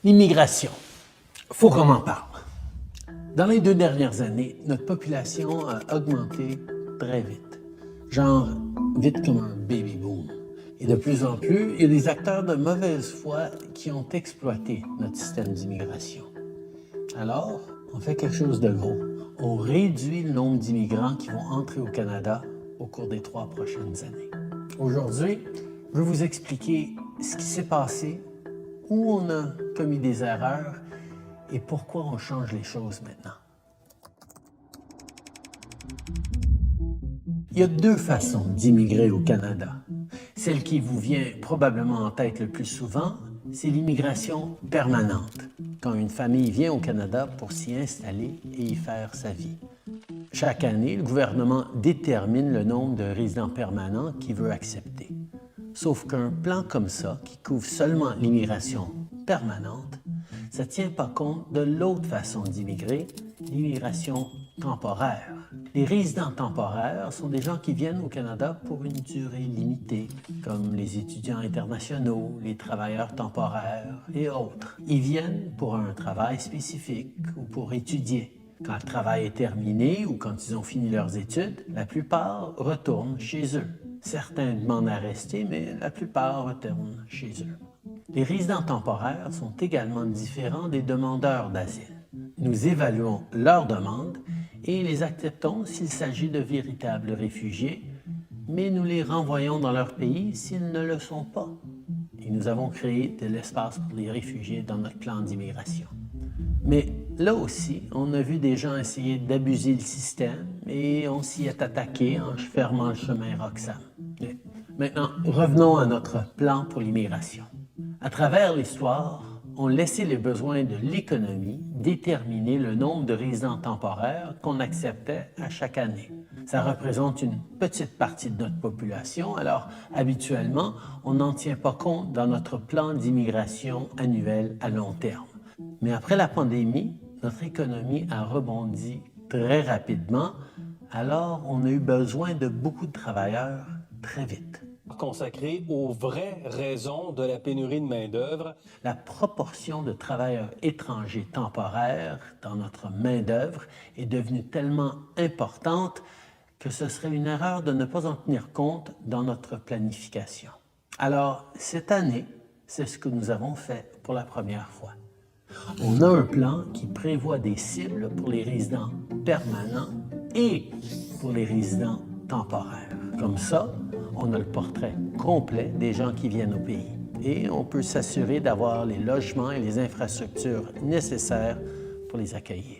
L'immigration. Faut qu'on en parle. Dans les 2 dernières années, notre population a augmenté très vite. Genre, vite comme un baby boom. Et de plus en plus, il y a des acteurs de mauvaise foi qui ont exploité notre système d'immigration. Alors, on fait quelque chose de gros. On réduit le nombre d'immigrants qui vont entrer au Canada au cours des 3 prochaines années. Aujourd'hui, je vais vous expliquer ce qui s'est passé, où on a commis des erreurs et pourquoi on change les choses maintenant. Il y a 2 façons d'immigrer au Canada. Celle qui vous vient probablement en tête le plus souvent, c'est l'immigration permanente, quand une famille vient au Canada pour s'y installer et y faire sa vie. Chaque année, le gouvernement détermine le nombre de résidents permanents qu'il veut accepter. Sauf qu'un plan comme ça, qui couvre seulement l'immigration permanente, ça ne tient pas compte de l'autre façon d'immigrer, l'immigration temporaire. Les résidents temporaires sont des gens qui viennent au Canada pour une durée limitée, comme les étudiants internationaux, les travailleurs temporaires et autres. Ils viennent pour un travail spécifique ou pour étudier. Quand le travail est terminé ou quand ils ont fini leurs études, la plupart retournent chez eux. Certains demandent à rester, mais la plupart retournent chez eux. Les résidents temporaires sont également différents des demandeurs d'asile. Nous évaluons leurs demandes et les acceptons s'il s'agit de véritables réfugiés, mais nous les renvoyons dans leur pays s'ils ne le sont pas. Et nous avons créé de l'espace pour les réfugiés dans notre plan d'immigration. Mais là aussi, on a vu des gens essayer d'abuser le système et on s'y est attaqué en fermant le chemin Roxham. Mais maintenant, revenons à notre plan pour l'immigration. À travers l'histoire, on laissait les besoins de l'économie déterminer le nombre de résidents temporaires qu'on acceptait à chaque année. Ça représente une petite partie de notre population, alors habituellement, on n'en tient pas compte dans notre plan d'immigration annuel à long terme. Mais après la pandémie, notre économie a rebondi très rapidement, alors on a eu besoin de beaucoup de travailleurs très vite. Consacré aux vraies raisons de la pénurie de main-d'œuvre. La proportion de travailleurs étrangers temporaires dans notre main-d'œuvre est devenue tellement importante que ce serait une erreur de ne pas en tenir compte dans notre planification. Alors, cette année, c'est ce que nous avons fait pour la première fois. On a un plan qui prévoit des cibles pour les résidents permanents et pour les résidents temporaires. Comme ça, on a le portrait complet des gens qui viennent au pays et on peut s'assurer d'avoir les logements et les infrastructures nécessaires pour les accueillir.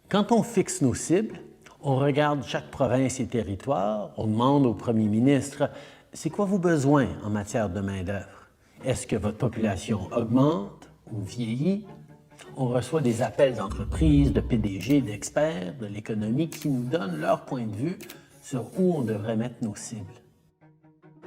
Quand on fixe nos cibles, on regarde chaque province et territoire, on demande au premier ministre « C'est quoi vos besoins en matière de main-d'œuvre? Est-ce que votre population augmente ou vieillit? » On reçoit des appels d'entreprises, de PDG, d'experts de l'économie qui nous donnent leur point de vue sur où on devrait mettre nos cibles.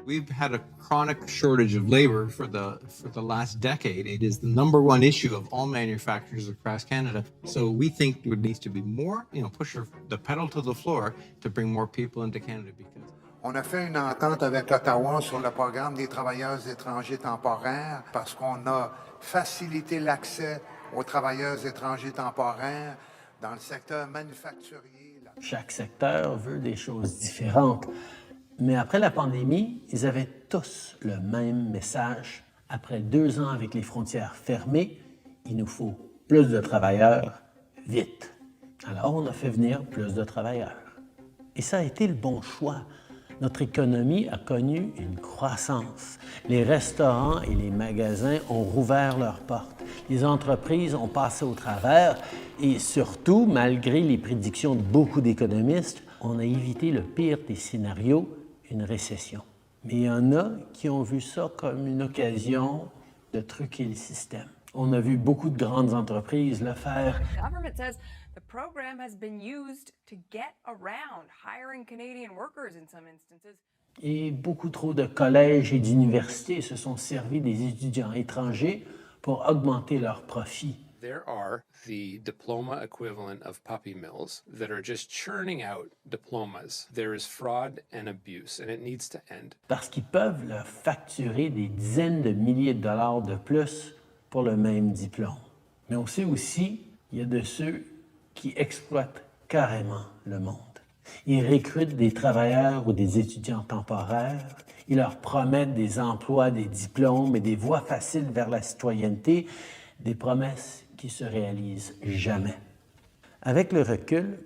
We've had a chronic shortage of labor for the last decade. It is the number one issue of all manufacturers across Canada. So we think there needs to be more, push the pedal to the floor to bring more people into Canada because. On a fait une entente avec l'Ottawa sur le programme des travailleurs étrangers temporaires parce qu'on a facilité l'accès aux travailleurs étrangers temporaires dans le secteur manufacturier. Chaque secteur veut des choses différentes. Mais après la pandémie, ils avaient tous le même message. Après 2 ans avec les frontières fermées, il nous faut plus de travailleurs, vite. Alors, on a fait venir plus de travailleurs. Et ça a été le bon choix. Notre économie a connu une croissance. Les restaurants et les magasins ont rouvert leurs portes. Les entreprises ont passé au travers et surtout, malgré les prédictions de beaucoup d'économistes, on a évité le pire des scénarios, une récession. Mais il y en a qui ont vu ça comme une occasion de truquer le système. On a vu beaucoup de grandes entreprises le faire. The government says the program has been used to get around hiring Canadian workers in some instances. Et beaucoup trop de collèges et d'universités se sont servis des étudiants étrangers pour augmenter leurs profits. There are the diploma equivalent of puppy mills that are just churning out diplomas. There is fraud and abuse, and it needs to end. Parce qu'ils peuvent leur facturer des dizaines de milliers de dollars de plus pour le même diplôme. Mais on sait aussi qu'il y a de ceux qui exploitent carrément le monde. Ils recrutent des travailleurs ou des étudiants temporaires. Ils leur promettent des emplois, des diplômes et des voies faciles vers la citoyenneté, des promesses qui se réalisent jamais. Avec le recul,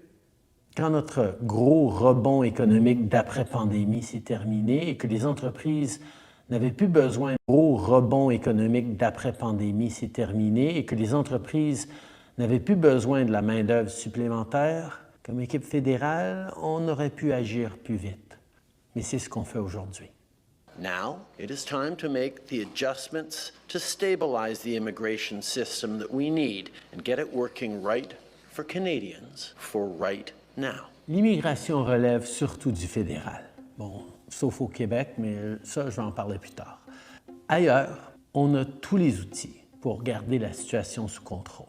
quand notre gros rebond économique d'après-pandémie s'est terminé et que les entreprises n'avaient plus besoin de gros rebond économique d'après-pandémie s'est terminé et que les entreprises n'avaient plus besoin de la main-d'œuvre supplémentaire, comme équipe fédérale, on aurait pu agir plus vite. Mais c'est ce qu'on fait aujourd'hui. Now, it is time to make the adjustments to stabilize the immigration system that we need and get it working right for Canadians for right now. L'immigration relève surtout du fédéral. Bon, sauf au Québec, mais ça, je vais en parler plus tard. Ailleurs, on a tous les outils pour garder la situation sous contrôle.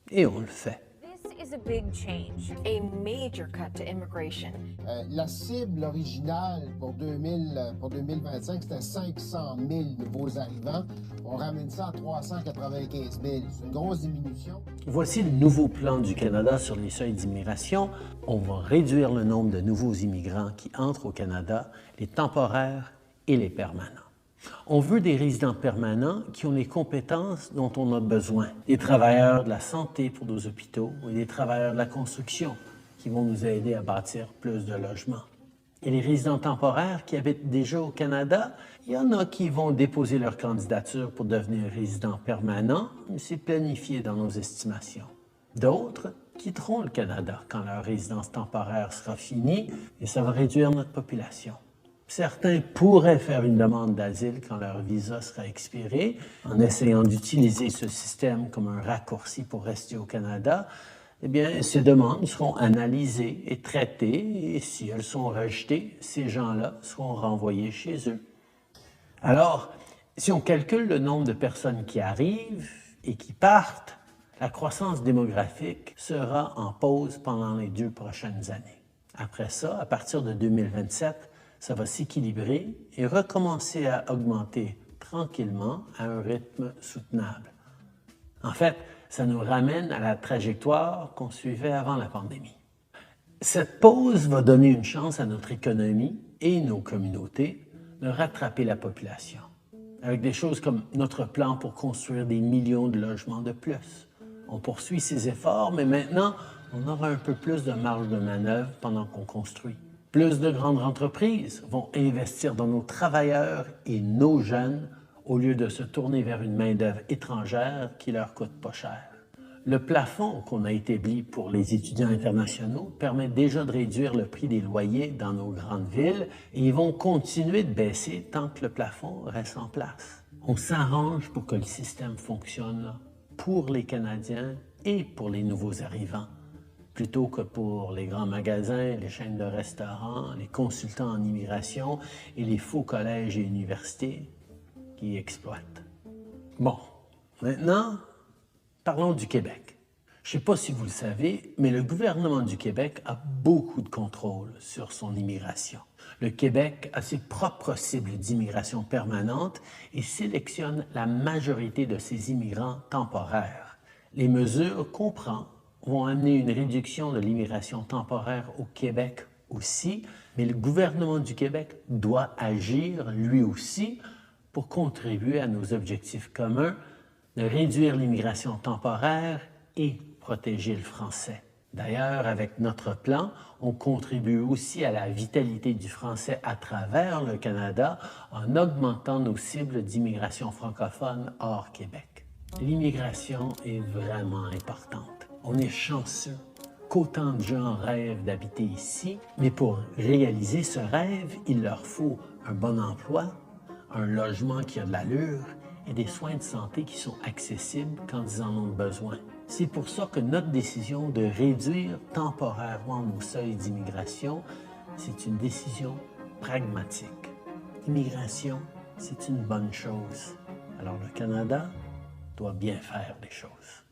Et on le fait. This is a big change, a major cut to immigration. La cible originale pour 2025, c'était 500 000 nouveaux arrivants. On ramène ça à 395 000. C'est une grosse diminution. Voici le nouveau plan du Canada sur les seuils d'immigration. On va réduire le nombre de nouveaux immigrants qui entrent au Canada, les temporaires et les permanents. On veut des résidents permanents qui ont les compétences dont on a besoin. Des travailleurs de la santé pour nos hôpitaux et des travailleurs de la construction qui vont nous aider à bâtir plus de logements. Et les résidents temporaires qui habitent déjà au Canada, il y en a qui vont déposer leur candidature pour devenir résidents permanents, mais c'est planifié dans nos estimations. D'autres quitteront le Canada quand leur résidence temporaire sera finie et ça va réduire notre population. Certains pourraient faire une demande d'asile quand leur visa sera expiré, en essayant d'utiliser ce système comme un raccourci pour rester au Canada. Eh bien, ces demandes seront analysées et traitées, et si elles sont rejetées, ces gens-là seront renvoyés chez eux. Alors, si on calcule le nombre de personnes qui arrivent et qui partent, la croissance démographique sera en pause pendant les 2 prochaines années. Après ça, à partir de 2027, ça va s'équilibrer et recommencer à augmenter tranquillement à un rythme soutenable. En fait, ça nous ramène à la trajectoire qu'on suivait avant la pandémie. Cette pause va donner une chance à notre économie et nos communautés de rattraper la population, avec des choses comme notre plan pour construire des millions de logements de plus. On poursuit ces efforts, mais maintenant, on aura un peu plus de marge de manœuvre pendant qu'on construit. Plus de grandes entreprises vont investir dans nos travailleurs et nos jeunes au lieu de se tourner vers une main-d'œuvre étrangère qui leur coûte pas cher. Le plafond qu'on a établi pour les étudiants internationaux permet déjà de réduire le prix des loyers dans nos grandes villes et ils vont continuer de baisser tant que le plafond reste en place. On s'arrange pour que le système fonctionne pour les Canadiens et pour les nouveaux arrivants, plutôt que pour les grands magasins, les chaînes de restaurants, les consultants en immigration et les faux collèges et universités qui exploitent. Bon, maintenant, parlons du Québec. Je ne sais pas si vous le savez, mais le gouvernement du Québec a beaucoup de contrôle sur son immigration. Le Québec a ses propres cibles d'immigration permanente et sélectionne la majorité de ses immigrants temporaires. Les mesures qu'on prend vont amener une réduction de l'immigration temporaire au Québec aussi, mais le gouvernement du Québec doit agir lui aussi pour contribuer à nos objectifs communs de réduire l'immigration temporaire et protéger le français. D'ailleurs, avec notre plan, on contribue aussi à la vitalité du français à travers le Canada en augmentant nos cibles d'immigration francophone hors Québec. L'immigration est vraiment importante. On est chanceux qu'autant de gens rêvent d'habiter ici, mais pour réaliser ce rêve, il leur faut un bon emploi, un logement qui a de l'allure et des soins de santé qui sont accessibles quand ils en ont besoin. C'est pour ça que notre décision de réduire temporairement nos seuils d'immigration, c'est une décision pragmatique. L'immigration, c'est une bonne chose. Alors le Canada doit bien faire les choses.